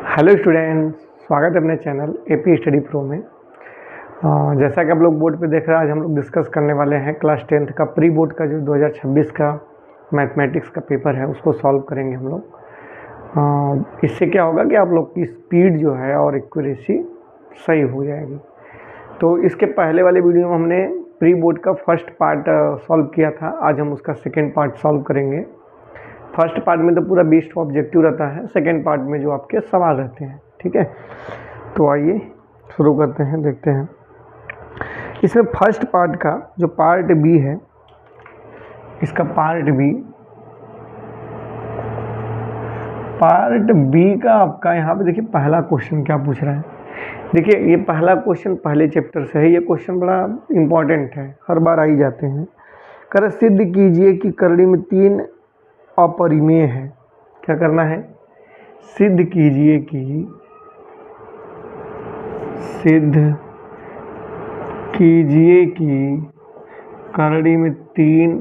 Hello students, स्वागत है अपने चैनल एपी स्टडी प्रो में। जैसा कि आप लोग बोर्ड पे देख रहे हैं, आज हम लोग डिस्कस करने वाले हैं क्लास 10th का प्री बोर्ड का जो 2026 का मैथमेटिक्स का पेपर है उसको सॉल्व करेंगे हम लोग। इससे क्या होगा कि आप लोग की स्पीड जो है और एक्यूरेसी सही हो जाएगी। तो इसके पहले वाले वीडियो में हमने प्री बोर्ड का फर्स्ट पार्ट सॉल्व किया था, आज हम उसका सेकेंड पार्ट सॉल्व करेंगे। फर्स्ट पार्ट में तो पूरा बेस्ड ऑब्जेक्टिव रहता है, सेकेंड पार्ट में जो आपके सवाल रहते हैं। ठीक है, तो आइए शुरू करते हैं, देखते हैं। इसमें फर्स्ट पार्ट का जो पार्ट बी है, इसका पार्ट बी का आपका यहाँ पे देखिए पहला क्वेश्चन क्या पूछ रहा है। देखिए ये पहला क्वेश्चन पहले चैप्टर से है, ये क्वेश्चन बड़ा इम्पॉर्टेंट है, हर बार आ ही जाते हैं। कर सिद्ध कीजिए कि करड़ी में 3 अपरिमेय है। क्या करना है? सिद्ध कीजिए कि करड़ी में 3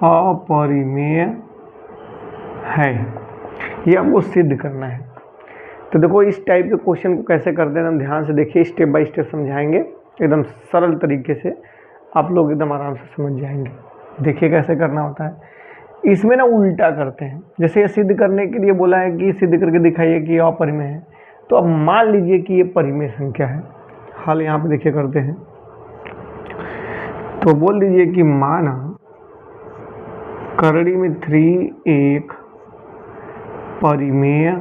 अपरिमेय है, ये आपको सिद्ध करना है। तो देखो इस टाइप के क्वेश्चन को कैसे करते हैं, हम ध्यान से देखिए, स्टेप बाय स्टेप समझाएंगे, एकदम सरल तरीके से आप लोग एकदम आराम से समझ जाएंगे। देखिए कैसे करना होता है। इसमें ना उल्टा करते हैं, जैसे ये सिद्ध करने के लिए बोला है कि सिद्ध करके दिखाइए कि ये अपरिमेय है, तो अब मान लीजिए कि ये परिमेय संख्या है। हाल यहाँ पे देखिए करते हैं, तो बोल दीजिए कि माना करड़ी में 3 एक परिमेय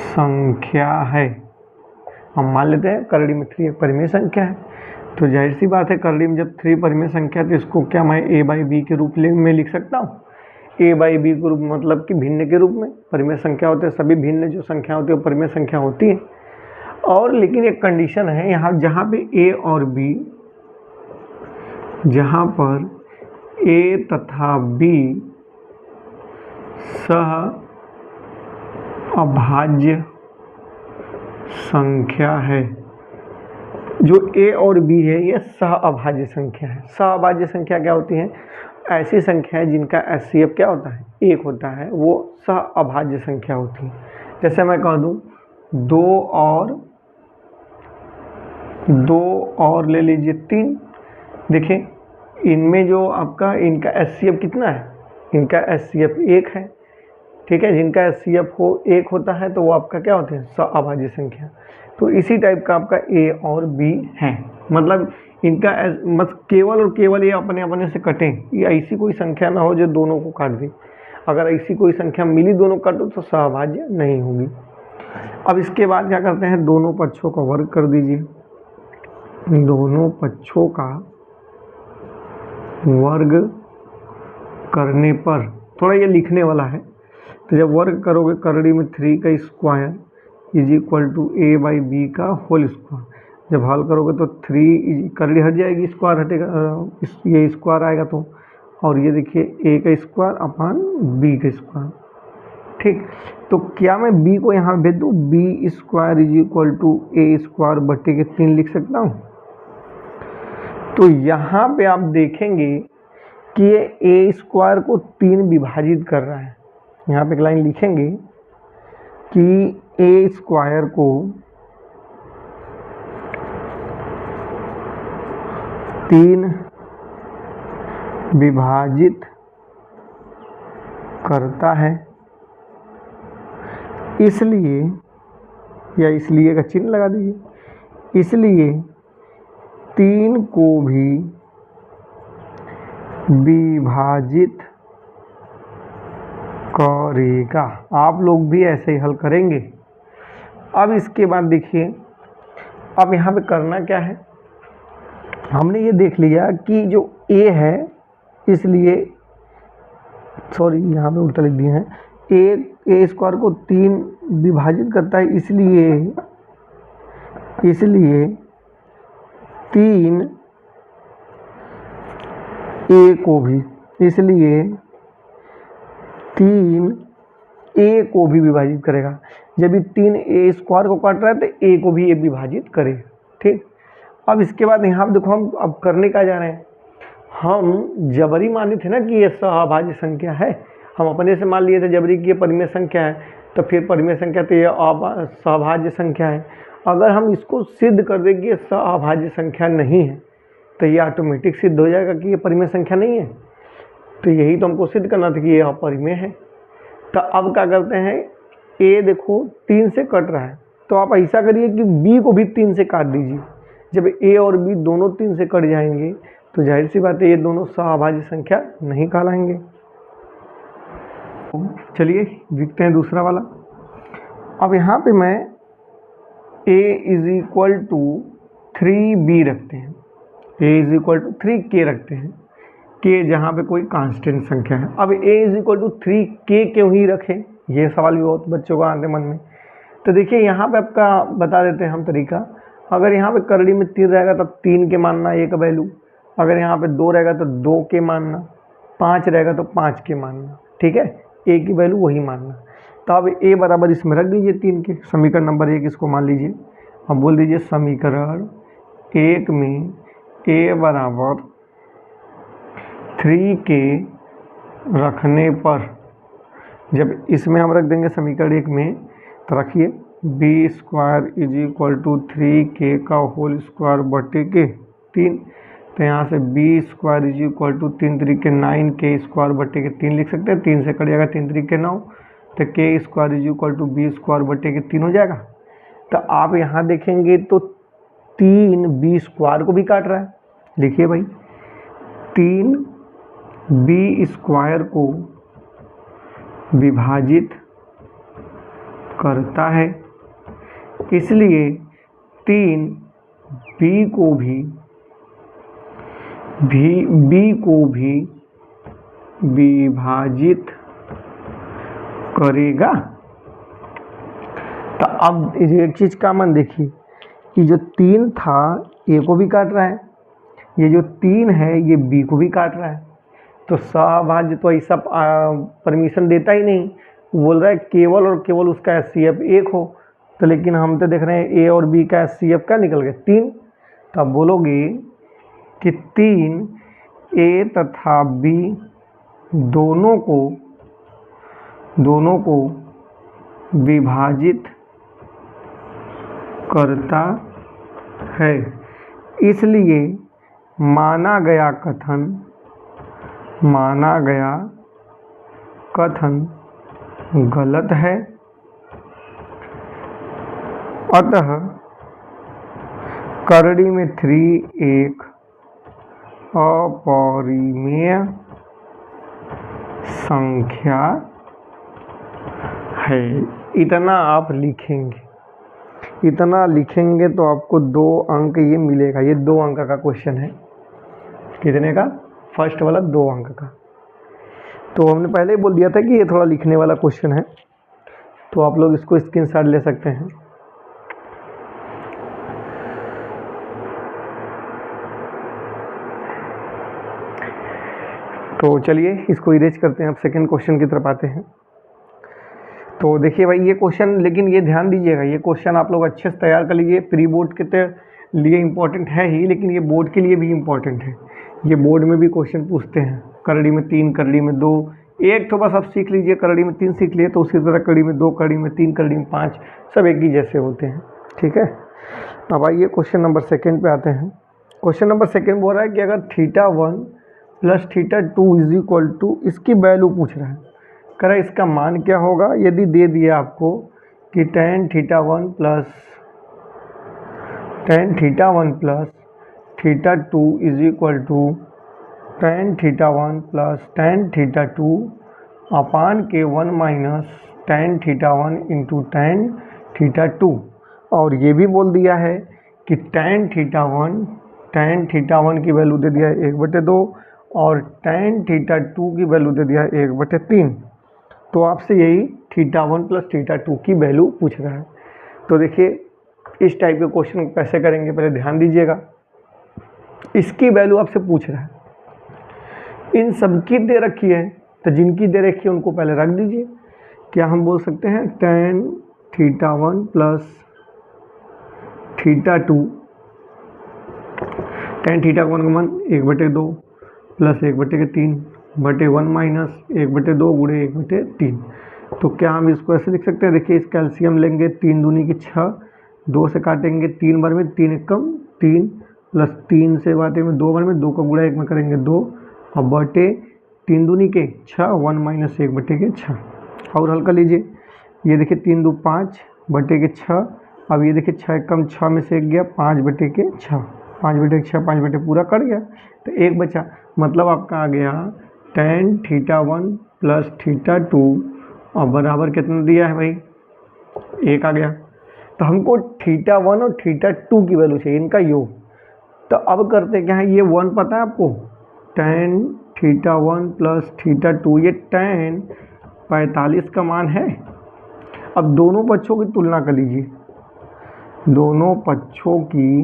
संख्या है। हम मान लेते हैं करड़ी में 3 एक परिमेय संख्या है, तो जाहिर सी बात है करड़ी में जब 3 परिमेय संख्या है तो इसको क्या मैं a बाई बी के रूप में लिख सकता हूँ। a बाई बी के रूप मतलब कि भिन्न के रूप में। परिमेय संख्या होते हैं, सभी भिन्न जो संख्या होती है वो परिमेय संख्या होती है। और लेकिन एक कंडीशन है यहाँ, जहाँ पे a और b, जहाँ पर a तथा b सह अभाज्य संख्या है। जो a और b है ये सह अभाज्य संख्या है। सह अभाज्य संख्या क्या होती है? ऐसी संख्या है जिनका HCF क्या होता है? 1 होता है, वो सह अभाज्य संख्या होती है। जैसे मैं कह दूँ 2 और ले लीजिए 3। देखिए इनमें जो आपका इनका HCF कितना है? इनका HCF 1 है। ठीक है, जिनका HCF 1 होता है तो वो आपका क्या होते हैं? सह अभाज्य संख्या। तो इसी टाइप का आपका A और B है, मतलब इनका केवल और केवल ये अपने अपने से कटें। ये ऐसी कोई संख्या ना हो जो दोनों को काट दे। अगर ऐसी कोई संख्या मिली दोनों काटो तो सहअभाज्य नहीं होगी। अब इसके बाद क्या करते हैं, दोनों पक्षों का वर्ग कर दीजिए। दोनों पक्षों का वर्ग करने पर, थोड़ा ये लिखने वाला है, तो जब वर्ग करोगे करड़ी में 3 का square is equal to a by B का होल स्क्वायर। जब हल करोगे तो 3 करड़ी हट जाएगी, स्क्वायर हटेगा, ये स्क्वायर आएगा तो, और ये देखिए a का स्क्वायर अपान b का स्क्वायर। ठीक, तो क्या मैं b को यहाँ भेज दूँ? b square is equal to a square बटे के 3 लिख सकता हूँ। तो यहाँ पे आप देखेंगे कि ये a स्क्वायर को 3 विभाजित कर रहा है। यहाँ पे एक लाइन लिखेंगे कि a स्क्वायर को 3 विभाजित करता है, इसलिए, या इसलिए का चिन्ह लगा दीजिए, इसलिए 3 को भी विभाजित करेगा। आप लोग भी ऐसे ही हल करेंगे। अब इसके बाद देखिए, अब यहाँ पे करना क्या है, हमने ये देख लिया कि जो a है, इसलिए सॉरी यहाँ पे उल्टा लिख दिए हैं, a स्क्वायर को 3 विभाजित करता है, इसलिए 3 a को भी, इसलिए 3 a को भी विभाजित करेगा। जब भी 3 a स्क्वायर को काट रहा है तो a को भी ये विभाजित करे। ठीक, अब इसके बाद यहाँ पे देखो हम अब करने का जा रहे हैं, हम जबरी माने थे ना कि ये सहअभाज्य संख्या है, हम अपने से मान लिए थे जबरी की ये परिमेय संख्या है, तो फिर परिमेय संख्या तो ये सभाज्य संख्या है। अगर हम इसको सिद्ध कर दें कि ये सभाज्य संख्या नहीं है तो ये ऑटोमेटिक सिद्ध हो जाएगा कि ये परिमेय संख्या नहीं है। तो यही तो हमको सिद्ध करना था कि ये अपरिमेय है। तो अब क्या करते हैं, ए देखो 3 से कट रहा है, तो आप ऐसा करिए कि बी को भी 3 से काट दीजिए। जब ए और बी दोनों 3 से कट जाएंगे तो जाहिर सी बात है ये दोनों सभाज्य संख्या नहीं कहलाएंगे। चलिए देखते हैं दूसरा वाला। अब यहाँ पे मैं a = 3b रखते हैं, a = 3k रखते हैं, k जहाँ पे कोई कांस्टेंट संख्या है। अब a = 3k क्यों ही रखें, ये सवाल भी बहुत बच्चों को आते मन में। तो देखिए यहाँ पे आपका बता देते हैं हम तरीका। अगर यहाँ पे करड़ी में 3 रहेगा तो 3 के मानना a का वैल्यू, अगर यहाँ पे 2 रहेगा तो 2 के मानना, 5 रहेगा तो 5 के मानना, ठीक है, a की वैल्यू वही मानना। तो अब a बराबर इसमें रख दीजिए 3 के, समीकरण नंबर 1 इसको मान लीजिए। अब बोल दीजिए समीकरण 1 में a बराबर 3k रखने पर, जब इसमें हम रख देंगे समीकरण 1 में, तो रखिए b² = 3k का होल स्क्वायर बटे के 3। तो यहाँ से b² = 3 3 के 9k स्क्वायर बटे के 3 लिख सकते हैं। 3 से कट जाएगा, 3 3 के 9, तो k² = b² बटे के 3 हो जाएगा। तो आप यहाँ देखेंगे तो 3 b² को भी काट रहा है। लिखिए भाई, 3 b² को विभाजित करता है, इसलिए 3 b को भी विभाजित करेगा। तो अब एक चीज़ का मन देखिए कि जो 3 था a को भी काट रहा है, ये जो 3 है ये b को भी काट रहा है। तो सभाज्य तो ऐसा परमिशन देता ही नहीं, बोल रहा है केवल और केवल उसका HCF 1 हो। तो लेकिन हम तो देख रहे हैं a और b का HCF क्या निकल गया, 3। तो आप बोलोगे कि 3 a तथा b दोनों को विभाजित करता है, इसलिए माना गया कथन गलत है। अतः करड़ी में 3 एक अपरिमेय संख्या है। इतना आप लिखेंगे, इतना लिखेंगे तो आपको 2 अंक ये मिलेगा। ये 2 अंक का क्वेश्चन है। कितने का? फर्स्ट वाला 2 अंक का। तो हमने पहले ही बोल दिया था कि ये थोड़ा लिखने वाला क्वेश्चन है, तो आप लोग इसको स्क्रीनशॉट ले सकते हैं। तो चलिए इसको इरेज करते हैं, अब सेकंड क्वेश्चन की तरफ आते हैं। तो देखिए भाई ये क्वेश्चन, लेकिन ये ध्यान दीजिएगा, ये क्वेश्चन आप लोग अच्छे से तैयार कर लीजिए। प्री बोर्ड के लिए इम्पोर्टेंट है ही, लेकिन ये बोर्ड के लिए भी इम्पोर्टेंट है। ये बोर्ड में भी क्वेश्चन पूछते हैं। करड़ी में 3, करड़ी में 2, एक तो बस आप सीख लीजिए। करड़ी में 3 सीख लिए तो उसी तरह करड़ी में 2, करड़ी में 3, करड़ी में 5 सब एक ही जैसे होते हैं, ठीक है। अब आइए क्वेश्चन नंबर 2 पे आते हैं। क्वेश्चन नंबर 2 बोल रहा है कि अगर θ1 + θ2 = इसकी वैल्यू पूछ रहा है, कह रहा है इसका मान क्या होगा। यदि दे दिया आपको कि tan θ1 + tan θ2 tan θ1 + tan θ2 अपान के 1 - tan θ1 × tan θ2। और ये भी बोल दिया है कि tan θ1 की वैल्यू दे दिया है 1/2 और tan θ2 की वैल्यू दे दिया है 1/3। तो आपसे यही θ1 + θ2 की वैल्यू पूछ रहा है। तो देखिए इस टाइप के क्वेश्चन कैसे करेंगे, पहले ध्यान दीजिएगा। इसकी वैल्यू आपसे पूछ रहा है, इन सबकी दे रखी है, तो जिनकी दे रखी है उनको पहले रख दीजिए। क्या हम बोल सकते हैं tan θ1 + θ2, tan θ1 का मान 1/2 + 1/3 बटे 1 - 1/2 × 1/3। तो क्या हम इसको ऐसे लिख सकते हैं, देखिए इस कैल्शियम लेंगे 3 दूनी की 6, 2 से काटेंगे 3 बार में, 3 एकम 3 प्लस 3 से बाटेंगे 2 बार में, 2 का गुणा 1 में करेंगे 2 और बटे 3 दूनी के 6, 1 माइनस 1 बटे के 6। और हल कर लीजिए, ये देखिए 3 2 5 बटे के 6, अब ये देखिए 6 एकम 6 में से 1 गया 5 बटे के 6, 5 बटे के 6, 5 बटे पूरा कट गया तो 1 बचा, मतलब आपका आ गया tan θ1 प्लस θ2 और बराबर कितना दिया है भाई, 1 आ गया। तो हमको θ1 और θ2 की वैल्यू चाहिए, इनका योग। तो अब करते क्या है, ये 1 पता है आपको, tan θ1 प्लस θ2, ये tan 45 का मान है। अब दोनों पक्षों की तुलना कर लीजिए, दोनों पक्षों की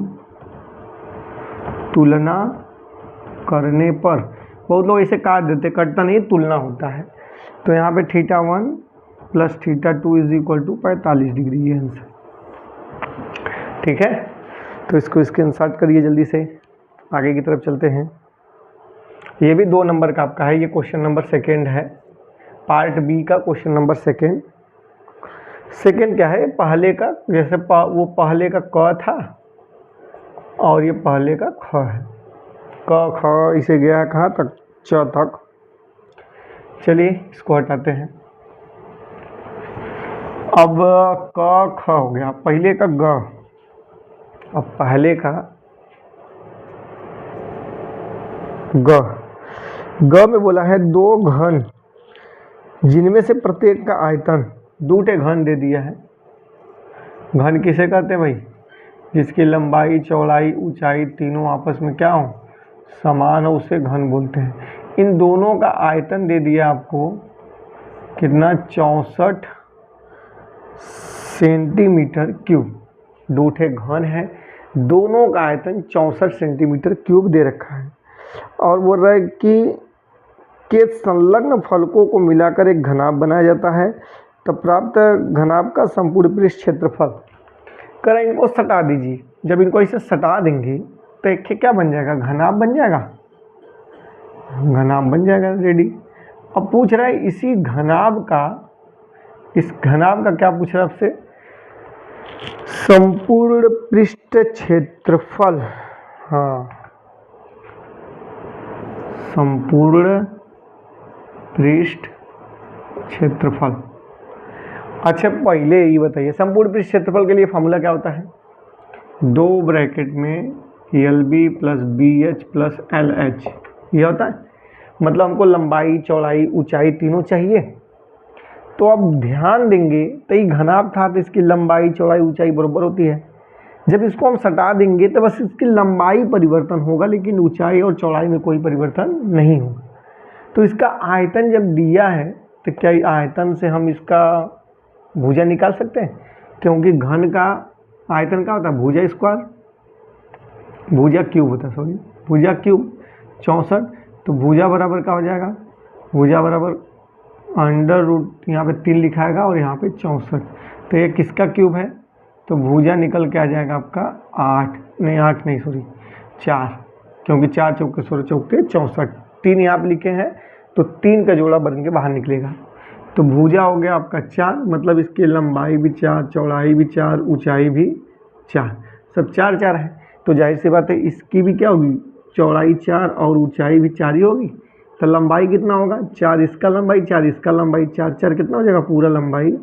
तुलना करने पर, बहुत लोग इसे काट देते, कटता नहीं, तुलना होता है। तो यहाँ पे θ1 plus θ2 is equal to 45 degree, ये आंसर। ठीक है, तो इसको इसके इंसर्ट करिए जल्दी से, आगे की तरफ चलते हैं। ये भी 2 नंबर का आपका है, ये क्वेश्चन नंबर 2 है, पार्ट बी का क्वेश्चन नंबर 2। सेकेंड क्या है, पहले का, जैसे वो पहले का क था और ये पहले का ख है, क ख इसे गया कहाँ तक, च तक। चलिए इसको हटाते हैं। अब क ख हो गया, पहले का ग, अब पहले का ग में बोला है 2 घन जिनमें से प्रत्येक का आयतन, 2 घन दे दिया है। घन किसे कहते हैं भाई, जिसकी लंबाई चौड़ाई ऊंचाई तीनों आपस में क्या हो, समान हो, उसे घन बोलते हैं। इन दोनों का आयतन दे दिया आपको कितना, 64 सेंटीमीटर क्यूब। 2 घन है, दोनों का आयतन 64 सेंटीमीटर क्यूब दे रखा है और बोल रहा है कि के संलग्न फलकों को मिलाकर एक घनाभ बनाया जाता है, तब प्राप्त घनाभ का संपूर्ण पृष्ठ क्षेत्रफल। करें इनको सटा दीजिए, जब इनको इसे सटा देंगे तो एक क्या बन जाएगा, घनाभ बन जाएगा, घनाभ बन जाएगा, रेडी। अब पूछ रहा है इसी घनाभ का, इस घनाभ का क्या पूछ रहा है आपसे, संपूर्ण पृष्ठ क्षेत्रफल। हाँ, संपूर्ण पृष्ठ क्षेत्रफल। अच्छा पहले ये बताइए, संपूर्ण पृष्ठ क्षेत्रफल के लिए फॉर्मूला क्या होता है, 2 ब्रैकेट में LB plus BH plus LH, ये होता है। मतलब हमको लंबाई चौड़ाई ऊंचाई तीनों चाहिए, तो अब ध्यान देंगे तो ये घनाभ था तो इसकी लंबाई चौड़ाई ऊंचाई बराबर होती है। जब इसको हम सटा देंगे तो बस इसकी लंबाई परिवर्तन होगा, लेकिन ऊंचाई और चौड़ाई में कोई परिवर्तन नहीं होगा। तो इसका आयतन जब दिया है तो क्या आयतन से हम इसका भुजा निकाल सकते हैं, क्योंकि घन का आयतन क्या होता है, भुजा स्क्वायर, भुजा क्यूब होता है, सॉरी भुजा क्यूब 64, तो भुजा बराबर क्या हो जाएगा, भुजा बराबर अंडर रूट, यहाँ पे 3 लिखाएगा और यहाँ पे 64, तो ये किसका क्यूब है, तो भुजा निकल के आ जाएगा आपका 8 नहीं सॉरी 4, क्योंकि 4 चौके 16 चौके 64, 3 यहाँ पे लिखे हैं तो 3 का जोड़ा बन के बाहर निकलेगा। तो भुजा हो गया आपका 4, मतलब इसकी लंबाई भी 4, चौड़ाई भी 4, ऊंचाई भी 4, सब 4 4 है। तो जाहिर सी बात है इसकी भी क्या होगी, चौड़ाई 4 और ऊंचाई भी 4 ही होगी। तो लंबाई कितना होगा, 4 इसका लंबाई 4 इसका लंबाई 4 4 कितना हो जाएगा, पूरा लंबाई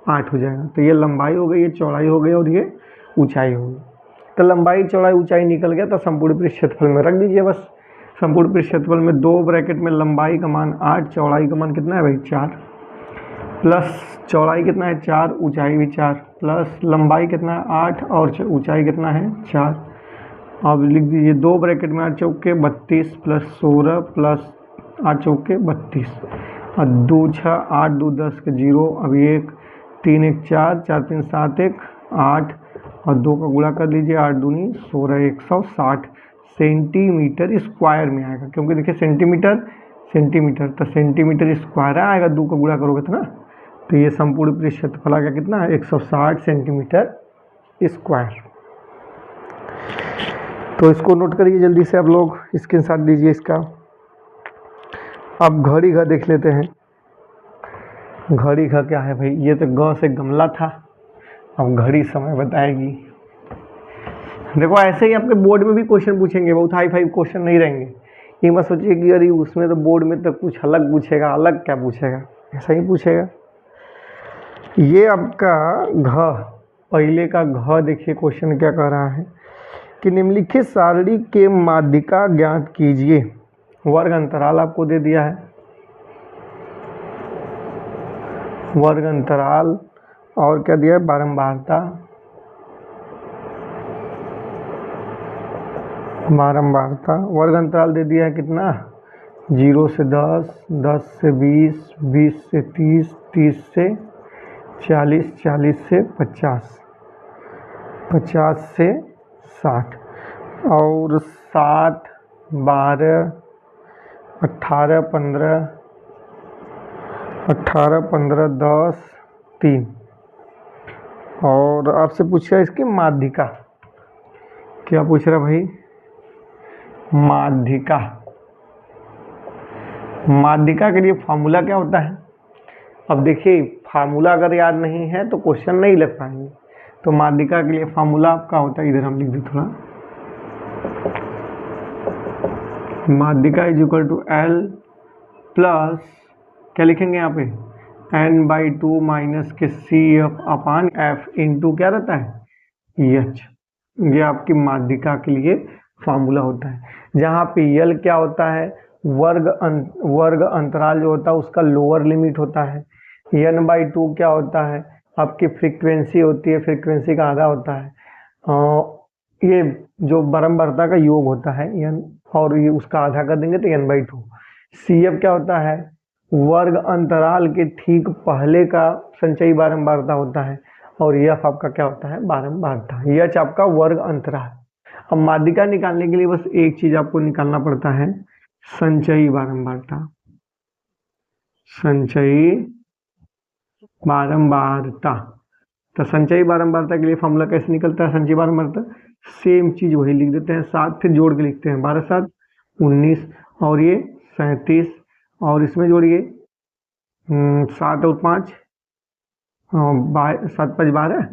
8 हो जाएगा। तो ये लंबाई हो गई, ये चौड़ाई हो गई और ये ऊंचाई हो गई। तो लंबाई चौड़ाई ऊंचाई निकल गया, तो संपूर्ण पृष्ठ क्षेत्रफल में रख दीजिए बस। संपूर्ण पृष्ठ क्षेत्रफल में 2 ब्रैकेट में लंबाई का मान 8, चौड़ाई का मान कितना है भाई 4, प्लस चौड़ाई कितना है 4, ऊंचाई भी 4, प्लस लंबाई कितना है 8 और ऊंचाई कितना है 4। अब लिख दीजिए 2 ब्रैकेट में 8 चौके 32 प्लस 16 प्लस 8 चौके 32 और 2 6 8 2 10 के 0, अब 1 3 1 4 4 3 7 1 8 और 2 का गुणा कर लीजिए, 8 दूनी 16, 160 सेंटीमीटर स्क्वायर में आएगा, क्योंकि देखिए सेंटीमीटर तो सेंटीमीटर स्क्वायर आएगा, 2 का गुणा करोगे तो ना। तो ये संपूर्ण पृष्ठ क्षेत्रफल आ गया कितना है 160 सेंटीमीटर स्क्वायर। तो इसको नोट करिए जल्दी से आप लोग, स्क्रीनशॉट लीजिए इसका। अब घड़ी का देख लेते हैं। घड़ी का क्या है भाई, ये तो ग से गमला था, अब घड़ी समय बताएगी। देखो ऐसे ही आपके बोर्ड में भी क्वेश्चन पूछेंगे, बहुत हाई फाई क्वेश्चन नहीं रहेंगे। ये मत सोचिए कि अरे उसमें तो बोर्ड में तो कुछ अलग पूछेगा, अलग क्या पूछेगा, ऐसा ही पूछेगा। ये आपका घ, पहले का घ देखिए क्वेश्चन क्या कह रहा है कि निम्नलिखित सारणी के माध्यिका ज्ञात कीजिए। वर्ग अंतराल आपको दे दिया है, वर्ग अंतराल, और क्या दिया है, बारंबारता, बारंबारता। वर्ग अंतराल दे दिया है कितना, 0 से 10, 10 से 20, 20 से 30, 30 से 40, 40 से 50, 50 से 60, और 7, 12, 18, 15, 18, 15, 10, 3। और आपसे पूछ रहा है इसकी माध्यिका, क्या पूछ रहा भाई, माध्यिका। माध्यिका के लिए फार्मूला क्या होता है। अब देखिए फार्मूला अगर याद नहीं है तो क्वेश्चन नहीं लग पाएंगे। तो माध्यिका के लिए फार्मूला आपका होता है, इधर हम लिख दें थोड़ा, माध्यिका is equal to L plus, क्या लिखेंगे यहाँ पे, n/2 माइनस के C F upon F into क्या रहता है, एच। ये आपकी माध्यिका के लिए फार्मूला होता है, जहाँ पे यल क्या होता है, वर्ग अंतराल जो होता है उसका लोअर लिमिट होता है। n/2 क्या होता है, आपकी फ्रीक्वेंसी होती है, फ्रीक्वेंसी का आधा होता है। ये जो बारंबारता का योग होता है n, और ये उसका आधा कर देंगे तो n/2। CF क्या होता है, वर्ग अंतराल के ठीक पहले का संचयी बारंबारता होता है, और यफ आपका क्या होता है, बारंबारता। यच आपका वर्ग अंतराल। अब माध्यिका निकालने के लिए बस एक चीज आपको निकालना पड़ता है, संचयी बारंबारता, संचयी बारंबारता। तो संचयी बारंबारता के लिए फॉर्मूला कैसे निकलता है, संचयी बारंबारता सेम चीज वही लिख देते हैं, 7 फिर जोड़ के लिखते हैं, 12 7 19, और ये 37, और इसमें जोड़िए 7 और 5, 7 5 12,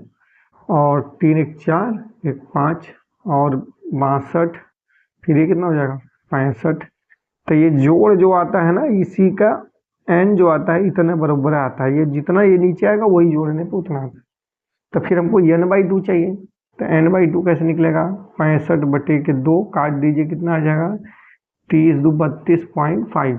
और 3 1 4, 1 5, और 62, फिर ये कितना हो जाएगा 65। तो ये जोड़ जो आता है ना, इसी का n जो आता है इतने बराबर आता है, ये जितना ये नीचे आएगा वही जोड़ने पे उतना आता है। तो फिर हमको n/2 चाहिए, तो n/2 कैसे निकलेगा, 65/2 काट दीजिए, कितना आ जाएगा, 30 2 32.5।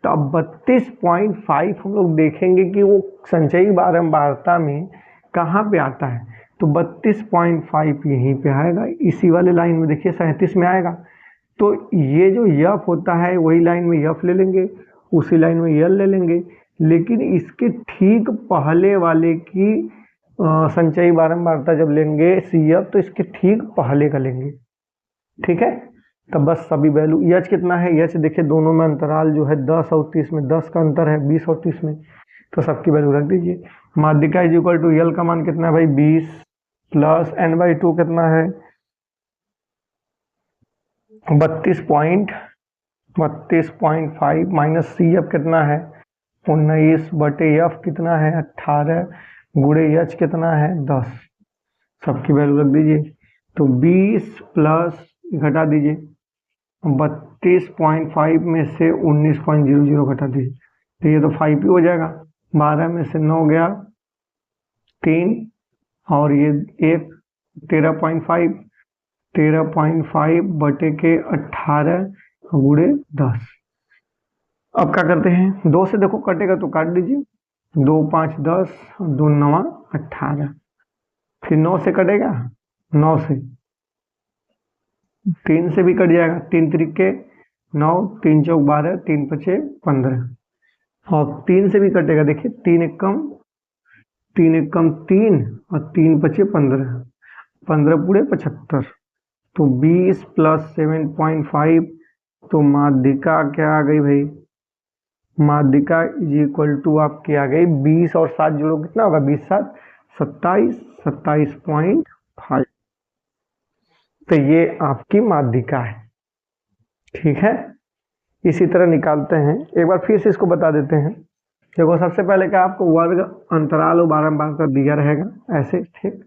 तो अब 32.5 हम लोग देखेंगे कि वो संचयी बारंबारता में कहाँ पे आता है। तो 32.5 यहीं पे आएगा, इसी वाले लाइन में देखिए 37 में आएगा। तो ये जो यफ होता है वही लाइन में यफ ले लेंगे, उसी लाइन में यल ले लेंगे, लेकिन इसके ठीक पहले वाले की संचयी बारंबारता जब लेंगे CF, तो इसके ठीक पहले का लेंगे, ठीक है। तो बस सभी वैल्यू, एच कितना है, एच देखिए दोनों में अंतराल जो है 10 और 30 में 10 का अंतर है, 20 और 30 में, तो सबकी वैल्यू रख दीजिए। माध्यिका इज इक्वल टू यल का मान कितना है भाई, 20 प्लस n/2 कितना है, 32.5 माइनस CF कितना है 19/f कितना है 18, गुणे एच कितना है 10, सबकी वैल्यू रख दीजिए। तो 20 प्लस घटा दीजिए, 32.5 में से 19.00 घटा दीजिए, तो ये तो 5 ही हो जाएगा। 12 में से 9 गया 3, और ये 1, 13.5, 13.5 बटे के 18 गुणे 10। अब क्या करते हैं, 2 से देखो कटेगा तो काट दीजिए, 2 5 10, 2 9 18, फिर 9 से कटेगा, 9 से, 3 से भी कट जाएगा, 3 त्रिके 9, 3 चौक 12, 3 पचे 15, और 3 से भी कटेगा, देखिए 3 एकम 3, और 3 पचे 15, 15 पूरे 75, तो 20 प्लस 7.5, तो माध्यिका क्या आ गई भाई, माध्यिका इज इक्वल टू आपकी आ गई 20 और 7 जोड़ो कितना होगा, 20 7 27, 27.5। तो ये आपकी माध्यिका है, ठीक है। इसी तरह निकालते हैं, एक बार फिर से इसको बता देते हैं। देखो सबसे पहले क्या आपको वर्ग अंतराल और बारंबारता दिया रहेगा ऐसे, ठीक।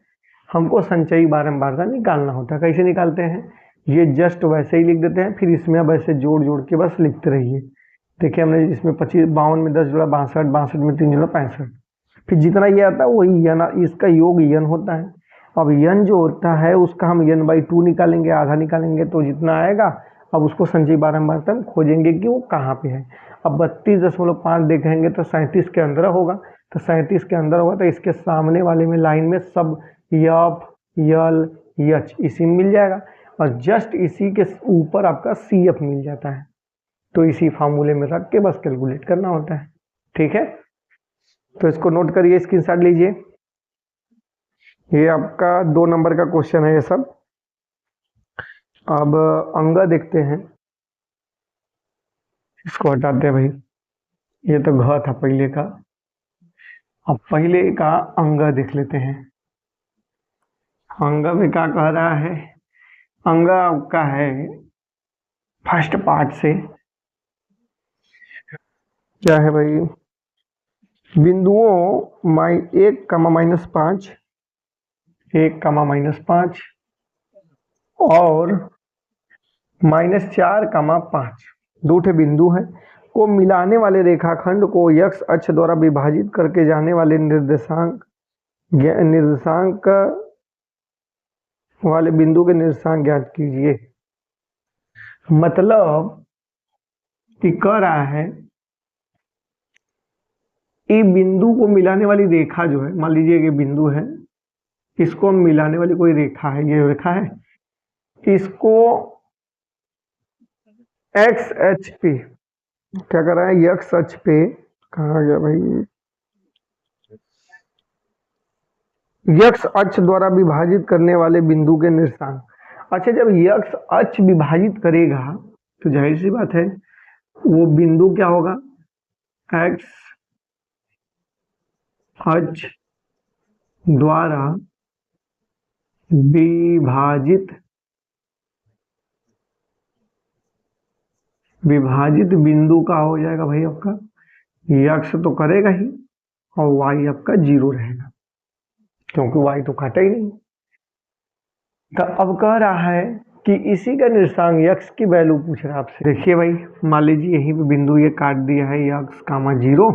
हमको संचयी बारंबारता निकालना होता है। कैसे निकालते हैं, ये जस्ट वैसे ही लिख देते हैं, फिर इसमें अब ऐसे जोड़ जोड़ के बस लिखते रहिए। देखिए हमने इसमें 25 52 में 10 जोड़ा 62, 62 में 3 जोड़ा 65, फिर जितना ये आता है वही यन, इसका योग यन होता है। अब यन जो होता है उसका हम n/2 निकालेंगे, आधा निकालेंगे तो जितना आएगा, अब उसको संचयी बारंबारता में खोजेंगे कि वो कहाँ पे है। अब 32.5 देखेंगे तो 37 के अंदर होगा, तो 37 के अंदर होगा तो इसके सामने वाले में लाइन में सब यफ यल यच इसी में मिल जाएगा, और जस्ट इसी के ऊपर आपका CF मिल जाता है। तो इसी फार्मूले में रख के बस कैलकुलेट करना होता है, ठीक है। तो इसको नोट करिए, स्क्रीनशॉट लीजिए। ये आपका 2 नंबर का क्वेश्चन है ये सब। अब अंग देखते हैं, इसको हटाते हैं भाई, ये तो घ था पहले का। अब पहले का अंग देख लेते हैं। अंग में क्या कह रहा है, अंग आपका है फर्स्ट पार्ट से क्या है भाई, बिंदुओं -1, -5 और -4, 5 दो ठे बिंदु हैं को मिलाने वाले रेखाखंड को x अक्ष द्वारा विभाजित करके जाने वाले निर्देशांक वाले बिंदु के निर्देशांक ज्ञात कीजिए। मतलब कि कह रहा है ये बिंदु को मिलाने वाली रेखा जो है, मान लीजिए ये बिंदु है, इसको मिलाने वाली कोई रेखा है, ये रेखा है, इसको एक्स अक्ष पे क्या कर रहा है, एक्स अक्ष पे कहा गया भाई, यक्ष अक्ष द्वारा विभाजित करने वाले बिंदु के निर्देशांक। अच्छा, जब यक्ष अक्ष विभाजित करेगा तो जाहिर सी बात है वो बिंदु क्या होगा, एक्स अक्ष द्वारा विभाजित बिंदु का हो जाएगा भाई आपका, यक्ष तो करेगा ही और वाई आपका 0 रहेगा, क्योंकि वाई तो काटा ही नहीं। तो अब कह रहा है कि इसी का निर्देशांक यक्ष की वैल्यू पूछ रहा है आपसे। देखिए भाई, मान लीजिए यहीं पे बिंदु ये काट दिया है यक्ष, 0,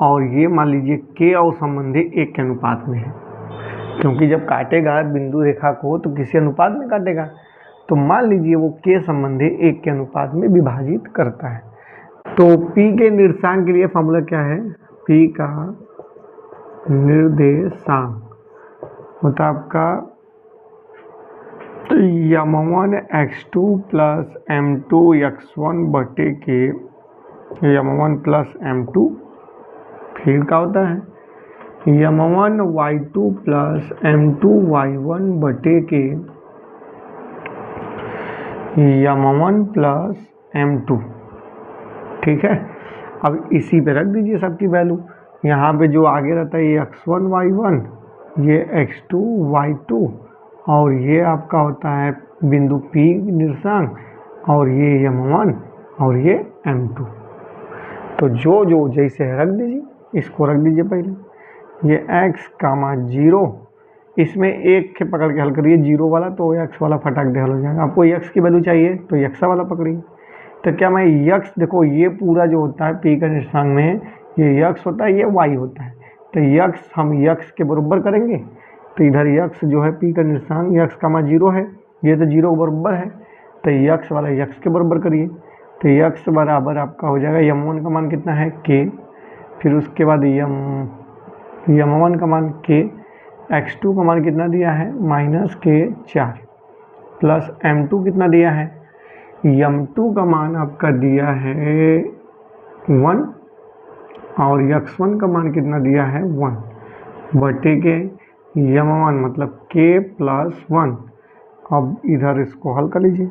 और ये मान लीजिए के और संबंधी 1 के अनुपात में है, क्योंकि जब काटेगा बिंदु रेखा को तो किसी अनुपात में काटेगा। तो मान लीजिए वो के संबंधी 1 के अनुपात में विभाजित करता है। तो P के निर्देशांक के लिए फॉर्मूला क्या है, P का निर्देशांक होता है आपका m1 x2 plus m2 x1 बटे के m1 प्लस m2, फिर क्या होता है m1 y2 plus m2 y1 बटे के m1 प्लस m2, ठीक है। अब इसी पे रख दीजिए सबकी वैल्यू, यहाँ पे जो आगे रहता है ये x1 y1, ये x2 y2, और ये आपका होता है बिंदु P निर्देशांक, और ये m1 और ये m2। तो जो जैसे रख दीजिए, इसको रख दीजिए पहले, ये x, 0, इसमें एक के पकड़ के हल करिए 0 वाला, तो x वाला फटाक दे हल हो जाएगा। आपको x की वैल्यू चाहिए तो x वाला पकड़िए। तो क्या मैं x, देखो ये पूरा जो होता है P का निर्देशांक में, ये x होता है, ये y होता है, तो x हम x के बराबर करेंगे, तो इधर x जो है P का निर्देशांक x, 0 है, ये तो 0 के बराबर है, तो x वाला x के बराबर करिए। तो x बराबर आपका हो जाएगा m1 का मान कितना है k, फिर उसके बाद m1 का मान k, x2 का मान कितना दिया है -k4, प्लस m2 कितना दिया है, m2 का मान आपका दिया है 1, और x1 का मान कितना दिया है 1 बटे के m1 मतलब k प्लस 1। अब इधर इसको हल कर लीजिए,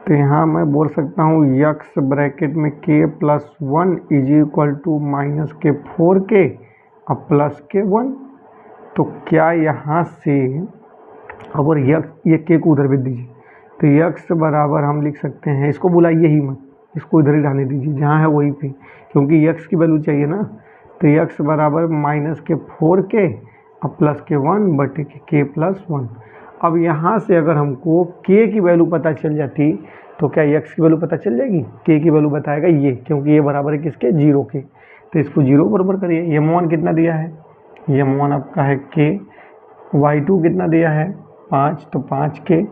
तो यहाँ मैं बोल सकता हूँ x ब्रैकेट में k plus 1 is equal to -k4k अब प्लस k1। तो क्या यहाँ से अगर ये k को उधर भेज दीजिए, तो x बराबर हम लिख सकते हैं, इसको बुलाइए ही मत, इसको इधर ही रहने दीजिए जहाँ है वहीं पे, क्योंकि x की वैल्यू चाहिए ना। तो x बराबर माइनस के 4k और प्लस के 1 बटे के k प्लस 1। अब यहाँ से अगर हमको k की वैल्यू पता चल जाती तो क्या x की वैल्यू पता चल जाएगी? k की वैल्यू बताएगा ये, क्योंकि ये बराबर है किसके? 0 के। तो इसको 0 बराबर करिए। m1 कितना दिया है? m1 आपका है k। y2 कितना दिया है? 5, तो 5k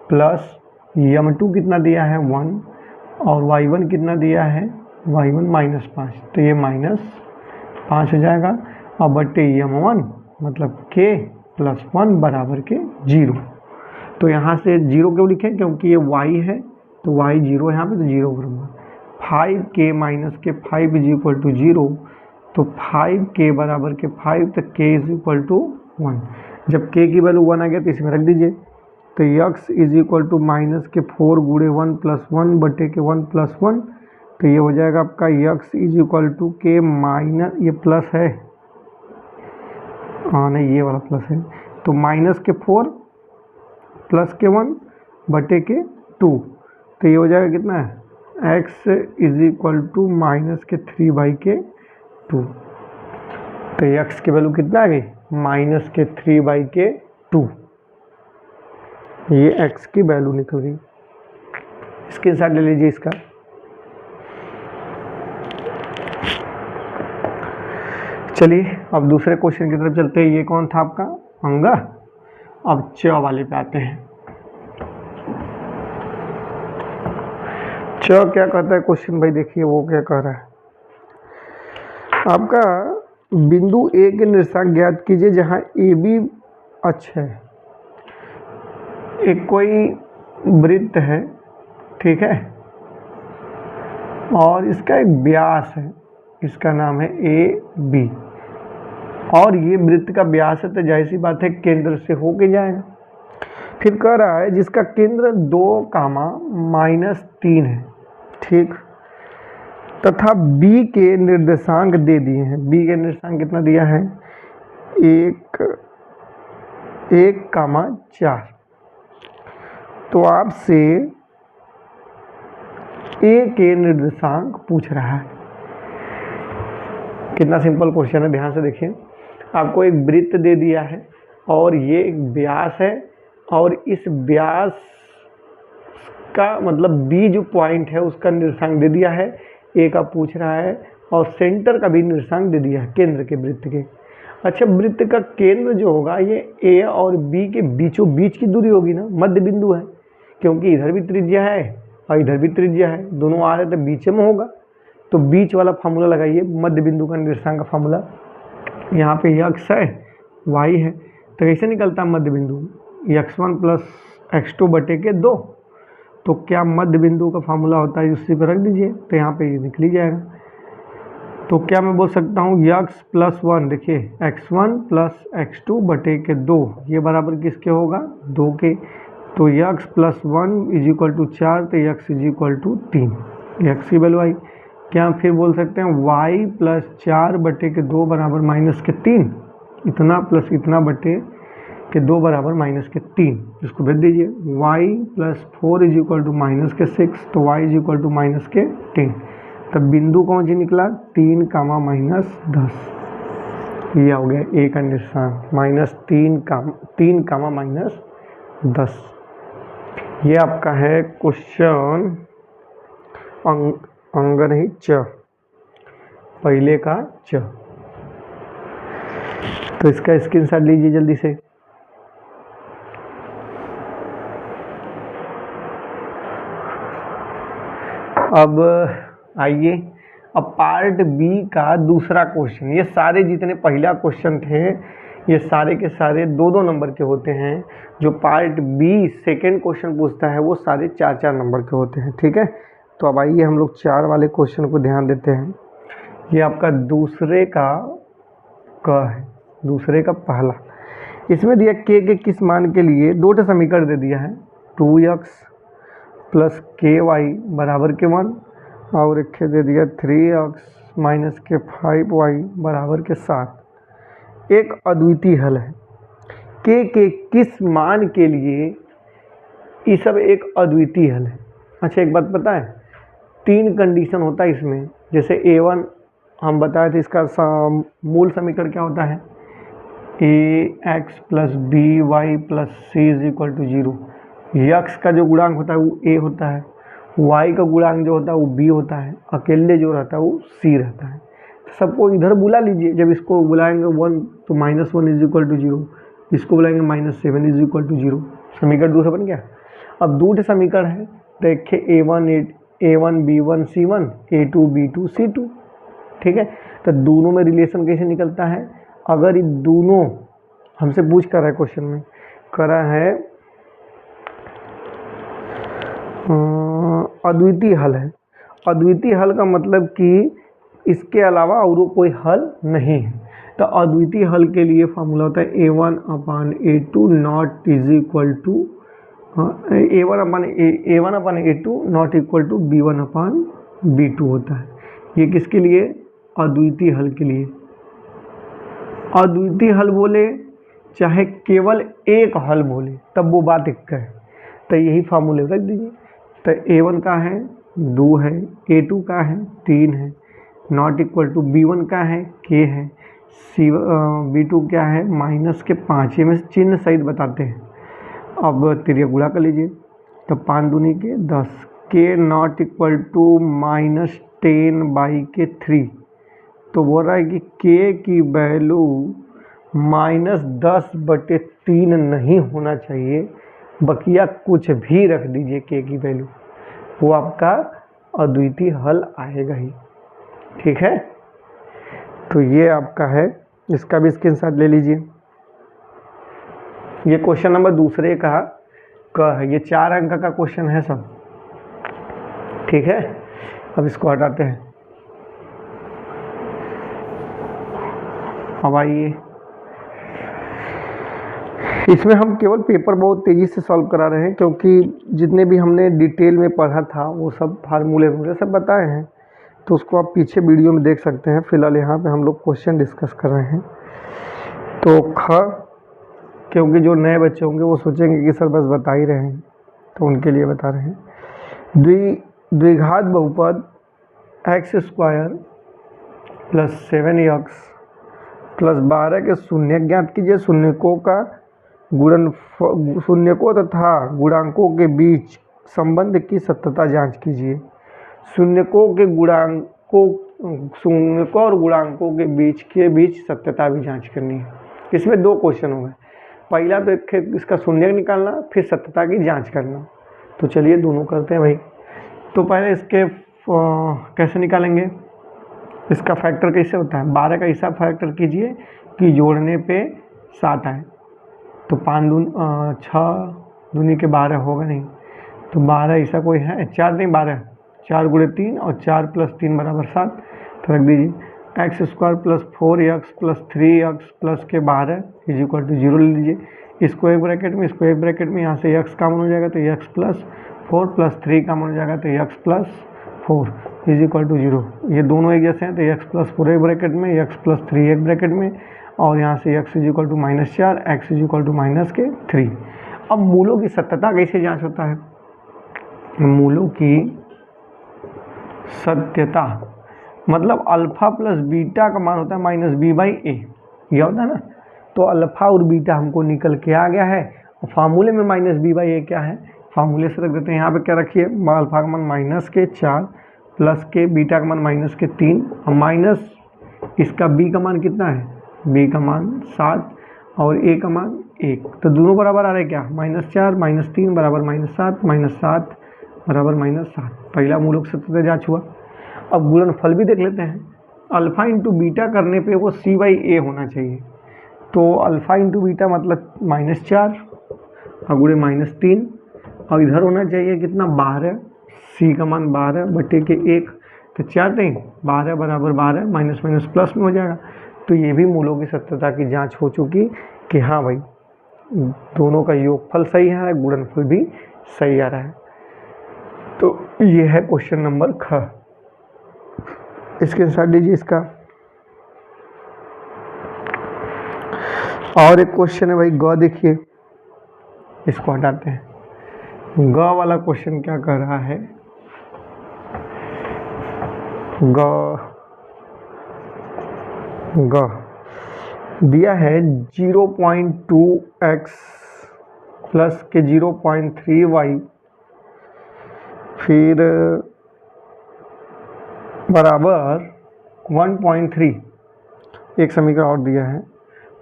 प्लस m2 कितना दिया है? 1 और y1 कितना दिया है? y1 माइनस 5, तो ये माइनस 5 हो जाएगा। और बटे m1 मतलब k प्लस 1 बराबर के 0। तो यहाँ से 0 क्यों लिखें? क्योंकि ये y है, तो y 0 है यहाँ पे, तो 0 बराबर 5k माइनस के 5 इज इक्वल टू 0। तो 5k बराबर के 5, तो k इज इक्वल टू 1। जब k की वैल्यू 1 आ गया तो इसमें रख दीजिए। तो x is equal to minus K 4 गुणे 1 प्लस 1 बटे के 1 प्लस 1। तो ये हो जाएगा आपका x इज इक्वल टू के माइनस, ये प्लस है, हाँ नहीं ये वाला प्लस है, तो माइनस के 4 प्लस के 1 बटे के 2। तो ये हो जाएगा कितना है? x is equal to minus K 3 by के 2। तो x की वैल्यू कितना आ गई? माइनस के 3 बाई के 2। ये x की वैल्यू निकल गई। स्क्रीनशॉट ले लीजिए इसका। चलिए अब दूसरे क्वेश्चन की तरफ चलते हैं। ये कौन था आपका? अंग। अब च वाले पे आते हैं। च क्या कहता है क्वेश्चन भाई? देखिए वो क्या कह रहा है। आपका बिंदु ए के निर्देशांक ज्ञात कीजिए जहां ए बी अक्ष है। एक कोई वृत्त है, ठीक है, और इसका एक व्यास है, इसका नाम है ए बी, और ये वृत्त का व्यास है, तो जाहिर सी बात है केंद्र से होके जाएगा। फिर कह रहा है जिसका केंद्र 2, -3 है, ठीक, तथा b के निर्देशांक दे दिए हैं। b के निर्देशांक कितना दिया है? 1,4। तो आपसे a के निर्देशांक पूछ रहा है। कितना सिंपल क्वेश्चन है, ध्यान से देखिए। आपको एक वृत्त दे दिया है और ये एक व्यास है, और इस व्यास का मतलब b जो पॉइंट है उसका निर्देशांक दे दिया है, a का पूछ रहा है, और सेंटर का भी निर्देशांक दे दिया है केंद्र के वृत्त के। अच्छा, वृत्त का केंद्र जो होगा ये a और b के बीचों बीच की दूरी होगी ना, मध्य बिंदु है, क्योंकि इधर भी त्रिज्या है और इधर भी त्रिज्या है, दोनों आ रहे तो बीच में होगा। तो बीच वाला फार्मूला लगाइए, मध्य बिंदु का निर्देशांक का फार्मूला। यहाँ पे x है, y है, तो कैसे निकलता है मध्य बिंदु? x1 प्लस x2 बटे के 2। तो क्या मध्य बिंदु का फार्मूला होता है, उसी पर रख दीजिए, तो यहाँ पे ये निकल ही जाएगा। तो क्या मैं बोल सकता हूँ x प्लस 1, देखिए x1 प्लस x2 बटे के 2, ये बराबर किसके होगा? 2 के। तो x plus 1 is equal to 4, तो x is equal to 3, x की वैल्यू आई। क्या फिर बोल सकते हैं y प्लस 4 बटे के 2 बराबर माइनस के 3, इतना प्लस इतना बटे के 2 बराबर माइनस के 3, इसको भेज दीजिए। y plus 4 is equal to minus K 6, तो y is equal to minus K 10। तब बिंदु कौन सी निकला? 3, -10। ये हो गया a का निर्देशांक, -3, -10। ये आपका है क्वेश्चन अंग नहीं च, पहले का च। तो इसका स्क्रीनशॉट लीजिए जल्दी से। अब आइए, अब पार्ट बी का दूसरा क्वेश्चन। ये सारे जितने पहला क्वेश्चन थे ये सारे के सारे 2-2 नंबर के होते हैं। जो पार्ट बी सेकेंड क्वेश्चन पूछता है वो सारे 4-4 नंबर के होते हैं, ठीक है। तो अब आइए हम लोग 4 वाले क्वेश्चन को ध्यान देते हैं। ये आपका दूसरे का है, दूसरे का पहला। इसमें दिया k के किस मान के लिए 2 समीकरण दे दिया है, 2x प्लस ky बराबर के 1, और एक दे दिया 3x माइनस के 5y बराबर के 7। एक अद्वितीय हल है। k के किस मान के लिए ये सब एक अद्वितीय हल है। अच्छा, एक बात पता है, 3 कंडीशन होता है इसमें, जैसे a1 हम बताए थे इसका मूल समीकरण क्या होता है, ax plus B Y plus C is equal to 0। यक्स का जो गुणांक होता है वो a होता है, y का गुणांक जो होता है वो b होता है, अकेले जो रहता है वो c रहता है। तो सबको इधर बुला लीजिए, जब इसको बुलाएंगे 1 तो -1 इज इक्वल टू 0, इसको बुलाएंगे -7 इज इक्वल टू 0। समीकरण दूसरा बन गया। अब दूसरे समीकरण है, देखिए a1 b1 c1 a2 b2 c2, ठीक है। तो दोनों में रिलेशन कैसे निकलता है, अगर ये दोनों हमसे पूछ कर रहा है, क्वेश्चन में करा है अद्वितीय हल है। अद्वितीय हल का मतलब कि इसके अलावा और कोई हल नहीं है। तो अद्वितीय हल के लिए फार्मूला होता है a1/a2 not is equal to a1/a2 not equal to b1/b2 होता है। ये किसके लिए, अद्वितीय हल के लिए। अद्वितीय हल बोले चाहे केवल एक हल बोले तब वो बात एक है। तो यही फार्मूले रख दीजिए। तो a1 का है 2 है, a2 का है 3 है, नॉट इक्वल टू b1 का है k है, b2 क्या है माइनस के 5 में से चिन्ह सहित बताते हैं। अब तिरिया गुणा कर लीजिए, तो 5 दूनी के 10, k नॉट इक्वल टू -10/3। तो बोल रहा है कि k की वैल्यू -10/3 नहीं होना चाहिए, बकिया कुछ भी रख दीजिए k की वैल्यू, वो आपका अद्वितीय हल आएगा ही, ठीक है। तो ये आपका है, इसका भी स्क्रीनशॉट ले लीजिए। ये क्वेश्चन नंबर दूसरे का है, ये 4 अंक का क्वेश्चन है सब, ठीक है। अब इसको हटाते हैं। अब आइए, इसमें हम केवल पेपर बहुत तेज़ी से सॉल्व करा रहे हैं, क्योंकि जितने भी हमने डिटेल में पढ़ा था वो सब फार्मूले सब बताए हैं, तो उसको आप पीछे वीडियो में देख सकते हैं। फिलहाल यहाँ पे हम लोग क्वेश्चन डिस्कस कर रहे हैं। तो क्योंकि जो नए बच्चे होंगे वो सोचेंगे कि सर बस बता ही रहे हैं, तो उनके लिए बता रहे हैं। द्विघात बहुपद x² प्लस 7x प्लस 12 के शून्य ज्ञात कीजिए। शून्यकों तथा गुणांकों के बीच संबंध की सत्यता जांच कीजिए। शून्यकों और गुणांकों के बीच सत्यता भी जांच करनी है। इसमें 2 क्वेश्चन हो गए, पहला तो एक इसका शून्य निकालना, फिर सत्यता की जांच करना। तो चलिए दोनों करते हैं भाई। तो पहले इसके कैसे निकालेंगे, इसका फैक्टर कैसे होता है, 12 का हिसाब फैक्टर कीजिए कि जोड़ने पे 7 आए। तो 6 दूनी के 12 होगा नहीं, तो 12 ऐसा कोई है, 4 नहीं 12, 4 गुणे 3 और 4 + 3 = 7। तो रख दीजिए x² plus 4x plus 3x plus के 12 इज इक्वल टू 0 ले लीजिए। इसको एक ब्रैकेट में, इसको एक ब्रैकेट में, यहाँ से x कॉमन हो जाएगा तो x प्लस 4 प्लस 3 कॉमन हो जाएगा तो x plus 4 is equal to 0। ये दोनों एक जैसे हैं, तो x प्लस 4 एक ब्रैकेट में, x प्लस 3 एक ब्रैकेट में, और यहाँ से x is equal to -4, x is equal to -3। अब मूलों की सत्यता कैसे जांच होता है, मूलों की सत्यता मतलब अल्फा प्लस बीटा का मान होता है -b/a, यह होता है ना। तो अल्फा और बीटा हमको निकल के आ गया है, और फार्मूले में -b/a क्या है, फार्मूले से रख देते हैं। यहाँ पे क्या रखिए, अल्फा का मान -4 प्लस के बीटा का मान -3 और माइनस इसका b का मान कितना है, b का मान 7 और a का मान 1। तो दोनों बराबर आ रहे क्या, -4 -3 बराबर -7 -7 बराबर -7। पहला मूलों की सत्यता जाँच हुआ। अब गुणनफल भी देख लेते हैं। अल्फा इंटू बीटा करने पे वो c/a होना चाहिए। तो अल्फा इंटू बीटा मतलब -4 और गुणे -3, और इधर होना चाहिए कितना 12, c का मान 12/1। तो 4 नहीं 12 बराबर 12, माइनस माइनस प्लस में हो जाएगा। तो ये भी मूलों की सत्यता की जांच हो चुकी कि हाँ भाई दोनों का योगफल सही है, गुणनफल भी सही आ रहा है। तो ये है क्वेश्चन नंबर ख। स्क्रीनशॉट लीजिए इसका। और एक क्वेश्चन है भाई ग, देखिए इसको हटाते हैं। ग वाला क्वेश्चन क्या कह रहा है, ग ग दिया है 0.2x प्लस के 0.3y फिर बराबर 1.3, एक समीकरण और दिया है,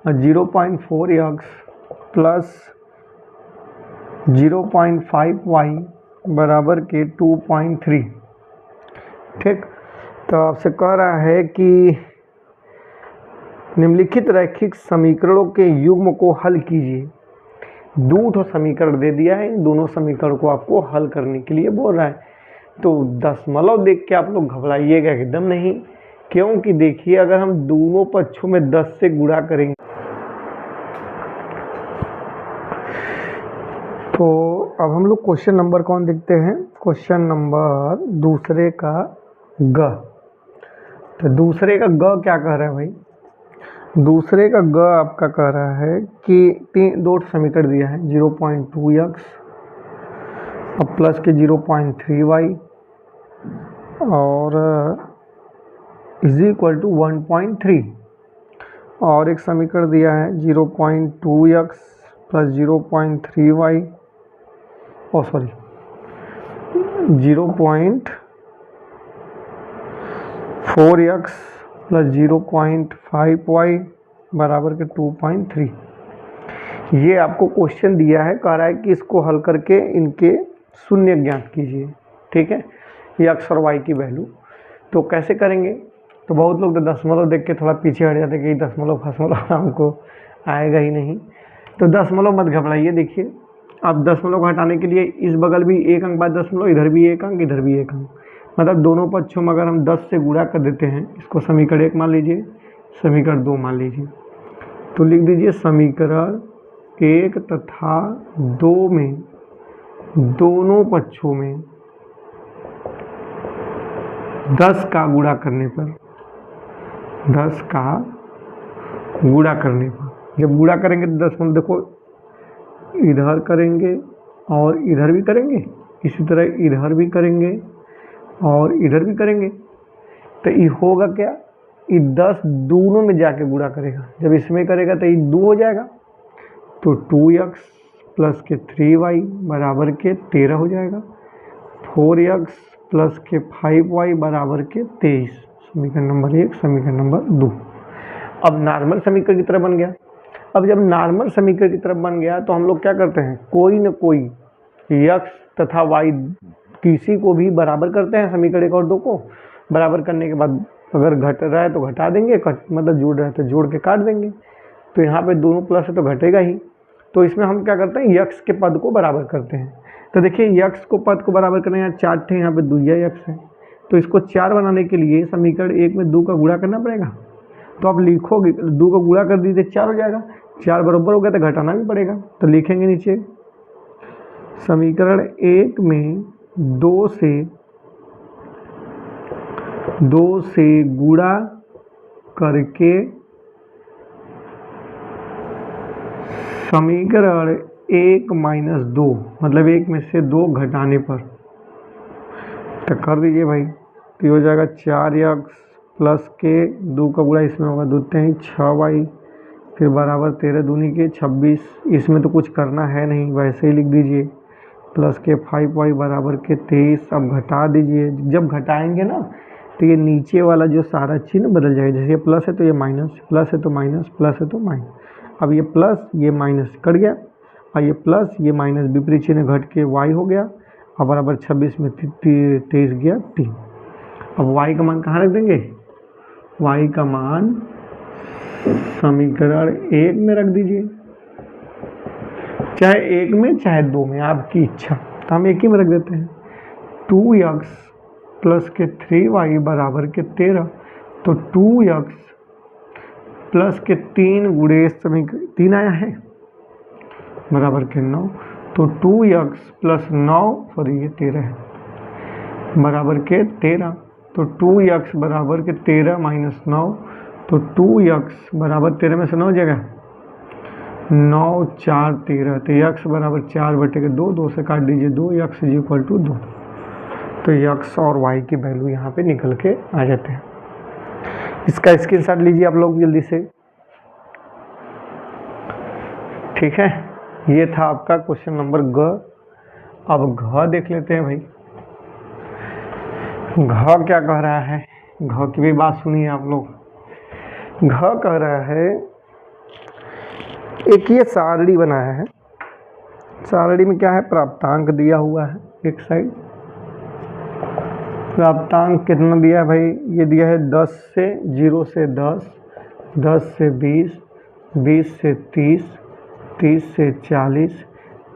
और 0.4x प्लस 0.5y बराबर के 2.3। ठीक, तो आपसे कह रहा है कि निम्नलिखित रैखिक समीकरणों के युग्म को हल कीजिए। दो ठो समीकरण दे दिया है, इन दोनों समीकरण को आपको हल करने के लिए बोल रहा है। तो दशमलव देख के आप लोग घबराइएगा एकदम नहीं, क्योंकि देखिए अगर हम दोनों पक्षों में 10 से गुणा करेंगे तो अब हम लोग क्वेश्चन नंबर कौन देखते हैं, क्वेश्चन नंबर दूसरे का ग। तो दूसरे का ग क्या कह रहा है भाई, दूसरे का ग आपका कह रहा है कि दो समीकरण दिया है, 0.2x अब प्लस के 0.3y और इज इक्वल टू 1.3, और एक समीकरण दिया है 0.2x प्लस 0.3y और सॉरी 0.4x प्लस 0.5y बराबर के 2.3। ये आपको क्वेश्चन दिया है, कह रहा है कि इसको हल करके इनके शून्य ज्ञात कीजिए। ठीक है, ये x और y की वैल्यू तो कैसे करेंगे, तो बहुत लोग तो दशमलव देख के थोड़ा पीछे हट जाते कि दशमलव फशमलव हमको आएगा ही नहीं। तो दशमलव मत घबराइए, देखिए अब दशमलव को हटाने के लिए इस बगल भी एक अंक बाद दशमलव, इधर भी एक अंक, इधर भी एक अंक, मतलब दोनों पक्षों में अगर हम 10 से गुणा कर देते हैं, इसको समीकरण 1 मान लीजिए, समीकरण 2 मान लीजिए, तो लिख दीजिए समीकरण 1 तथा 2 में दोनों पक्षों में 10 का गुणा करने पर, 10 का गुणा करने पर, जब गुणा करेंगे तो दशमलव देखो इधर करेंगे और इधर भी करेंगे, इसी तरह इधर भी करेंगे और इधर भी करेंगे, तो ये होगा क्या, ये 10 दोनों में जाके गुणा करेगा, जब इसमें करेगा तो ये 2 हो जाएगा, तो 2x प्लस के 3y बराबर के 13 हो जाएगा, 4x प्लस के 5y बराबर के 23। समीकरण नंबर 1, समीकरण नंबर 2 अब नॉर्मल समीकरण की तरह बन गया। अब जब नॉर्मल समीकरण की तरफ बन गया तो हम लोग क्या करते हैं, कोई न कोई x तथा y किसी को भी बराबर करते हैं, समीकरण 1 और 2 को बराबर करने के बाद अगर घट रहा है तो घटा देंगे, मतलब जोड़ रहा है तो जोड़ के काट देंगे, तो यहाँ पे दोनों प्लस है तो घटेगा ही। तो इसमें हम क्या करते हैं, x के पद को बराबर करते हैं। तो देखिए x को पद को बराबर करना, यहाँ 4 थे, यहाँ पे 2 x है, तो इसको 4 बनाने के लिए समीकरण 1 में 2 का गुणा करना पड़ेगा। तो आप लिखोगे 2 का गुणा कर दीजिए 4 हो जाएगा, 4 बराबर हो गया तो घटाना भी पड़ेगा, तो लिखेंगे नीचे समीकरण 1 में 2 से गुणा करके समीकरण 1 माइनस 2 मतलब 1 में से 2 घटाने पर, तो कर दीजिए भाई, तो हो जाएगा 4x प्लस के 2 का गुणा इसमें होगा 2 3 6y फिर बराबर 13 दूनी के 26, इसमें तो कुछ करना है नहीं, वैसे ही लिख दीजिए, प्लस के 5y बराबर के 23। अब घटा दीजिए, जब घटाएंगे ना तो ये नीचे वाला जो सारा चिन्ह बदल जाएगा, जैसे ये प्लस है तो ये माइनस, प्लस है तो माइनस, प्लस है तो माइनस, अब ये प्लस ये माइनस कट गया और ये प्लस ये माइनस विपरीत चिन्ह घट के y हो गया, और बराबर 26 में 23 गया 3। अब y का मान कहाँ रख देंगे, y का मान समीकरण 1 में रख दीजिए, चाहे 1 में चाहे 2 में, आपकी इच्छा, तो हम 1 ही में रख देते हैं। 2x प्लस के 3y बराबर के 13, तो 2x प्लस के 3 गुणे समीकरण 3 आया है बराबर के 9, तो 2x प्लस 9 सॉरी ये 13 है बराबर के 13, तो 2x बराबर के 13 माइनस 9, तो 2x बराबर 13 में से 9 जगह 9 4 13, तो x बराबर 4 बटे के 2, 2 से काट दीजिए 2, x इज इक्वल टू 2, तो x और y की वैल्यू यहाँ पे निकल के आ जाते हैं। इसका स्क्रीनशॉट लीजिए आप लोग जल्दी से। ठीक है, ये था आपका क्वेश्चन नंबर ग। अब घ देख लेते हैं भाई। घ क्या कह रहा है, घ की भी बात सुनिए आप लोग। घ कह रहा है एक ये सारणी बनाया है, सारणी में क्या है, प्राप्तांक दिया हुआ है एक साइड। प्राप्तांक कितना दिया है भाई, ये दिया है 10 से 0 से 10, 10 से 20, 20 से 30, 30 से 40,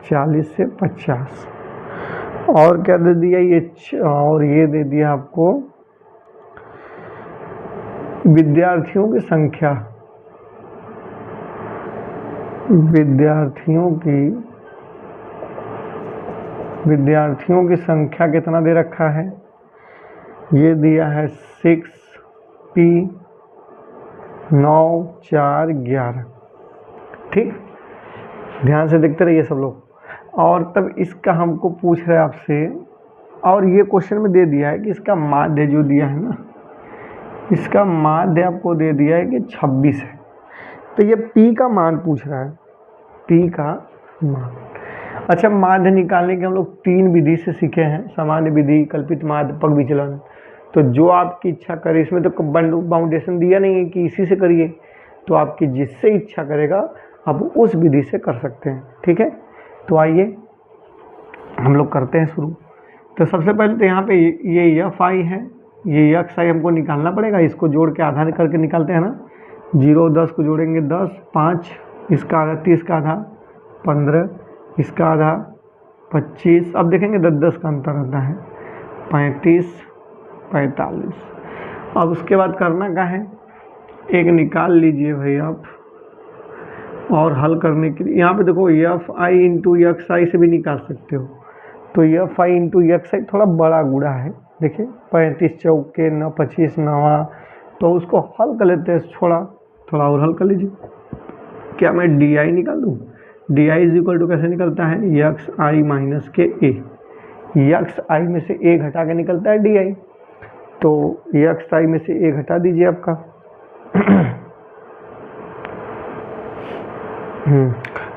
40 से 50। और क्या दे दिया ये, और ये दे दिया आपको विद्यार्थियों की संख्या, विद्यार्थियों की संख्या कितना दे रखा है, ये दिया है 6p 9 4 11। ठीक, ध्यान से देखते रहिए सब लोग। और तब इसका हमको पूछ रहे हैं आपसे, और ये क्वेश्चन में दे दिया है कि इसका माध्य जो दिया है ना, इसका माध्य आपको दे दिया है कि 26 है। तो ये p का मान पूछ रहा है, p का मान। अच्छा, माध्य निकालने के हम लोग 3 विधि से सीखे हैं, सामान्य विधि, कल्पित माध्य, पग विचलन। तो जो आपकी इच्छा करे, इसमें तो बाउंडेशन दिया नहीं है कि इसी से करिए, तो आपकी जिससे इच्छा करेगा आप उस विधि से कर सकते हैं। ठीक है, तो आइए हम लोग करते हैं शुरू। तो सबसे पहले तो यहाँ पे ये एफ आई है, ये एक्स आई हमको निकालना पड़ेगा। इसको जोड़ के आधा करके निकालते हैं ना, 0 10 को जोड़ेंगे 10, 5 इसका आधा, 30 का आधा 15, इसका आधा 25। अब देखेंगे 10 10 का अंतर आता है 35 45। अब उसके बाद करना क्या है, एक निकाल लीजिए भाई आप, और हल करने के लिए यहाँ पे देखो एफ आई इंटू एक्स आई से भी निकाल सकते हो। तो एफ आई इंटू एक्स आई थोड़ा बड़ा गुड़ा है, देखिए 35 चौके 9 25 9, तो उसको हल कर लेते हैं। थोड़ा और हल कर लीजिए। क्या मैं डी आई निकाल दूँ, D I is equal to कैसे निकलता है, एक्स आई माइनस के ए, एक्स आई में से ए घटा के निकलता है डी आई। तो एक्स आई में से ए घटा दीजिए आपका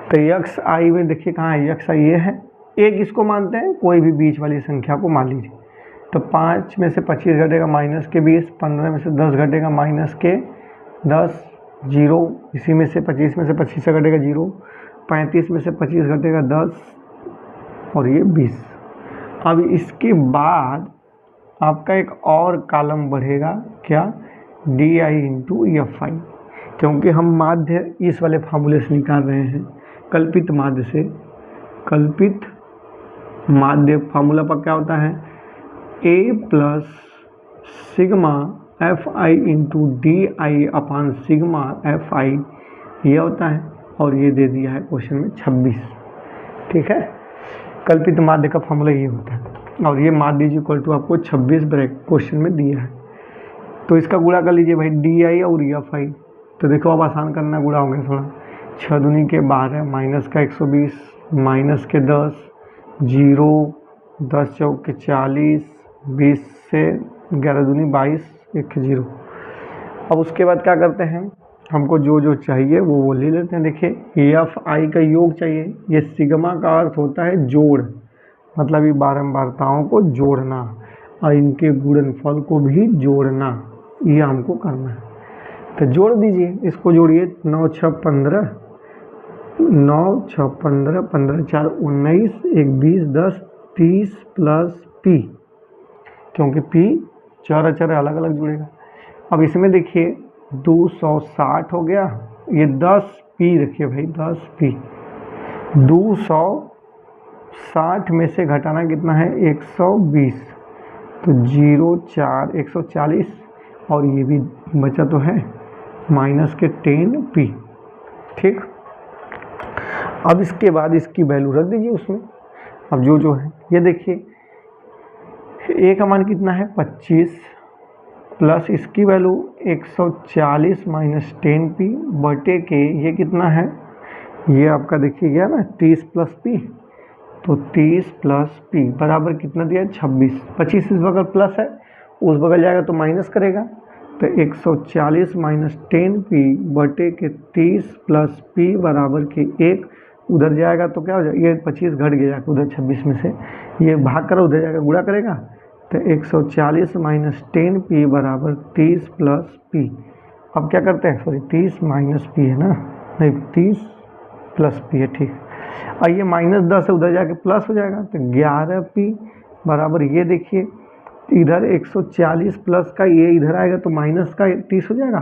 तो एक्स आई में देखिए कहाँ है, एक्स आई ये है, एक इसको मानते हैं, कोई भी बीच वाली संख्या को मान लीजिए। तो 5 में से 25 घटेगा माइनस के 20, 15 में से 10 घटेगा माइनस के 10, 0 इसी में से 25 में से 25 से घटेगा 0, 35 में से 25 घटेगा 10, और ये 20। अब इसके बाद आपका एक और कॉलम बढ़ेगा, क्या, D I into F I, क्योंकि हम माध्य इस वाले फार्मूले से निकाल रहे हैं, कल्पित माध्य से। कल्पित माध्य फार्मूला पर क्या होता है, A plus sigma F I into D I upon sigma F I, ये होता है। और ये दे दिया है क्वेश्चन में 26। ठीक है, कल्पित माध्य का फार्मूला ये होता है, और ये माध्य इज इक्वल टू आपको 26 ब्रैकेट क्वेश्चन में दिया है। तो इसका गुणा कर लीजिए भाई, डी आई और एफ आई। तो देखो अब आसान करना, गुणा हो गया थोड़ा, 6 दूनी के 12 माइनस का 120 माइनस के 10, 0 10 चौके 40, 20 से 11 दूनी 22, 1 0। अब उसके बाद क्या करते हैं, हमको जो चाहिए वो ले लेते हैं। देखिए एफ आई का योग चाहिए, ये सिग्मा का अर्थ होता है जोड़, मतलब ये बारंबारताओं को जोड़ना और इनके गुणनफल को भी जोड़ना, ये हमको करना है। तो जोड़ दीजिए, इसको जोड़िए, 9 6 15, 9 6 15, 15 4 19, 1 20 10 30 प्लस पी, क्योंकि पी चार अचर अलग अलग जुड़ेगा। अब इसमें देखिए 260 हो गया, ये 10 पी रखिए भाई, 10 पी। 260 में से घटाना कितना है, 120, तो 0 4 140, और ये भी बचा तो है माइनस के 10 पी। ठीक, अब इसके बाद इसकी वैल्यू रख दीजिए उसमें। अब जो है ये देखिए, ए का मान कितना है 25, प्लस इसकी वैल्यू 140 माइनस 10 पी बटे के, ये कितना है, ये आपका देखिए गया ना 30 प्लस पी, तो 30 प्लस पी बराबर कितना दिया है 26। 25 इस बगल प्लस है, उस बगल जाएगा तो माइनस करेगा, तो 140 माइनस 10p बटे के 30 प्लस p बराबर के 1, उधर जाएगा तो क्या हो जाएगा, ये 25 घट गया उधर 26 में से, ये भाग कर उधर जाएगा गुणा करेगा, तो 140 माइनस 10p बराबर 30 प्लस p। अब क्या करते हैं, सॉरी 30 माइनस p है ना, नहीं 30 प्लस p है, ठीक। और ये -10 है, उधर जाके प्लस हो जाएगा, तो 11p बराबर, ये देखिए इधर 140 प्लस का ये इधर आएगा तो माइनस का 30 हो जाएगा,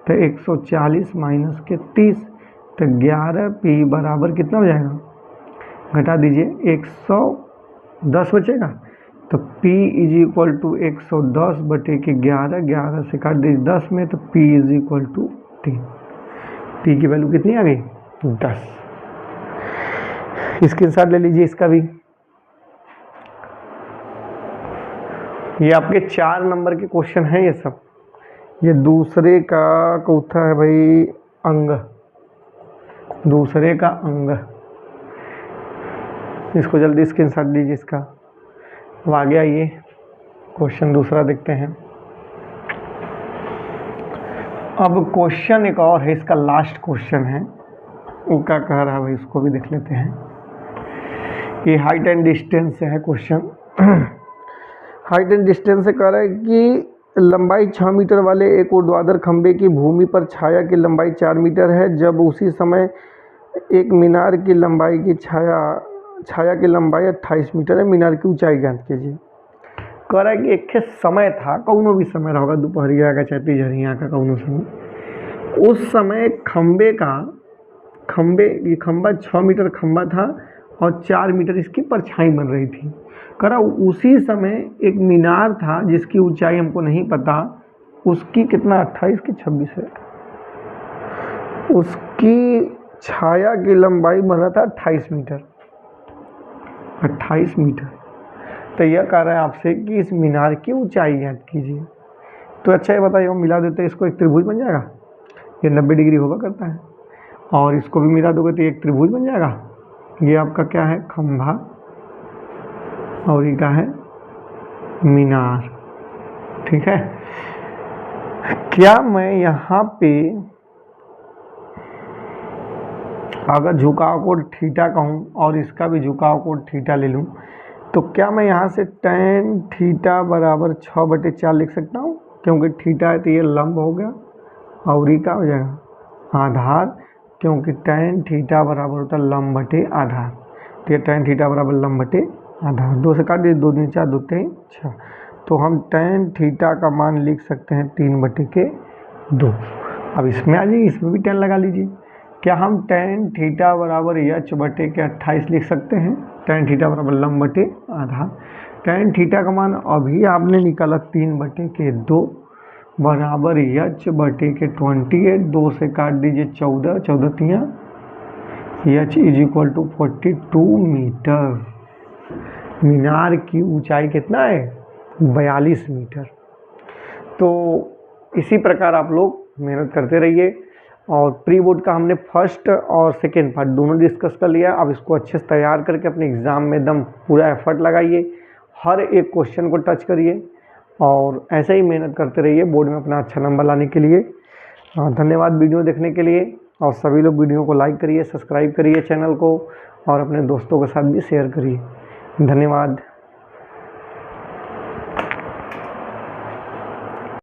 तो 140 माइनस के 30, तो 11p बराबर कितना हो जाएगा, घटा दीजिए 110 बचेगा, तो p इज इक्वल टू 110 बटे के 11, 11 से काट दीजिए 10 में, तो p is equal to 3। p की वैल्यू कितनी आ गई, 10। स्क्रीनशॉट ले लीजिए इसका भी। ये आपके 4 नंबर के क्वेश्चन हैं ये सब। ये दूसरे का चौथा है भाई, अंग, दूसरे का अंग, इसको जल्दी स्क्रीनशॉट लीजिए इसका। अब आगे आइए क्वेश्चन दूसरा देखते हैं। अब क्वेश्चन एक और है, इसका लास्ट क्वेश्चन है, वो क्या कह रहा है भाई, इसको भी देख लेते हैं। ये हाइट एंड डिस्टेंस से है क्वेश्चन। हाइट एंड डिस्टेंस से कह रहा है कि लंबाई 6 मीटर वाले एक ऊर्ध्वाधर खंभे की भूमि पर छाया की लंबाई 4 मीटर है, जब उसी समय एक मीनार की लंबाई की छाया की लंबाई 28 मीटर है, मीनार की ऊंचाई ज्ञात कीजिए। कह रहा है कि एक समय था, कौनो भी समय रहा होगा, दोपहरिया का चाहे तिजहरिया का कौनो समय, उस समय खंभा 6 मीटर खंभा था और 4 मीटर इसकी परछाई बन रही थी। कह रहा उसी समय एक मीनार था जिसकी ऊंचाई हमको नहीं पता, उसकी कितना 28 की 26 है, उसकी छाया की लंबाई बन रहा था 28 मीटर, 28 मीटर। तो यह कह रहा है आपसे कि इस मीनार की ऊंचाई ज्ञात कीजिए। तो अच्छा ये बताइए, हम मिला देते हैं इसको, एक त्रिभुज बन जाएगा, ये 90 डिग्री होगा करता है, और इसको भी मिला दोगे तो एक त्रिभुज बन जाएगा। ये आपका क्या है, खंभा, और ये क्या है, मीनार, ठीक है। क्या मैं यहाँ पे अगर झुकाव कोण थीटा कहूँ और इसका भी झुकाव कोण थीटा ले लूँ, तो क्या मैं यहाँ से tan थीटा बराबर 6/4 लिख सकता हूँ, क्योंकि थीटा है तो ये लंब हो गया, और ये क्या हो जाएगा, आधार, क्योंकि tan थीटा बराबर होता है लंब बटे आधार, तो ये tan थीटा बराबर लंब बटे आधार। 2 से काट दीजिए, 2 दूनी 4, 2 3 6, तो हम tan थीटा का मान लिख सकते हैं 3/2। अब इसमें आ जाइए, इसमें भी tan लगा लीजिए। क्या हम tan थीटा बराबर h/28 लिख सकते हैं, tan थीटा बराबर लंब बटे आधार। tan थीटा का मान अभी आपने निकाला 3/2 बराबर h/28, 2 से काट दीजिए 14, 14 तियाँ, h is equal to 42 metre. मीनार की ऊंचाई कितना है, 42 मीटर। तो इसी प्रकार आप लोग मेहनत करते रहिए। और प्री बोर्ड का हमने फर्स्ट और सेकेंड पार्ट दोनों डिस्कस कर लिया। अब इसको अच्छे से तैयार करके अपने एग्ज़ाम में एकदम पूरा एफर्ट लगाइए, हर एक क्वेश्चन को टच करिए और ऐसे ही मेहनत करते रहिए बोर्ड में अपना अच्छा नंबर लाने के लिए। धन्यवाद वीडियो देखने के लिए, और सभी लोग वीडियो को लाइक करिए, सब्सक्राइब करिए चैनल को, और अपने दोस्तों के साथ भी शेयर करिए। धन्यवाद।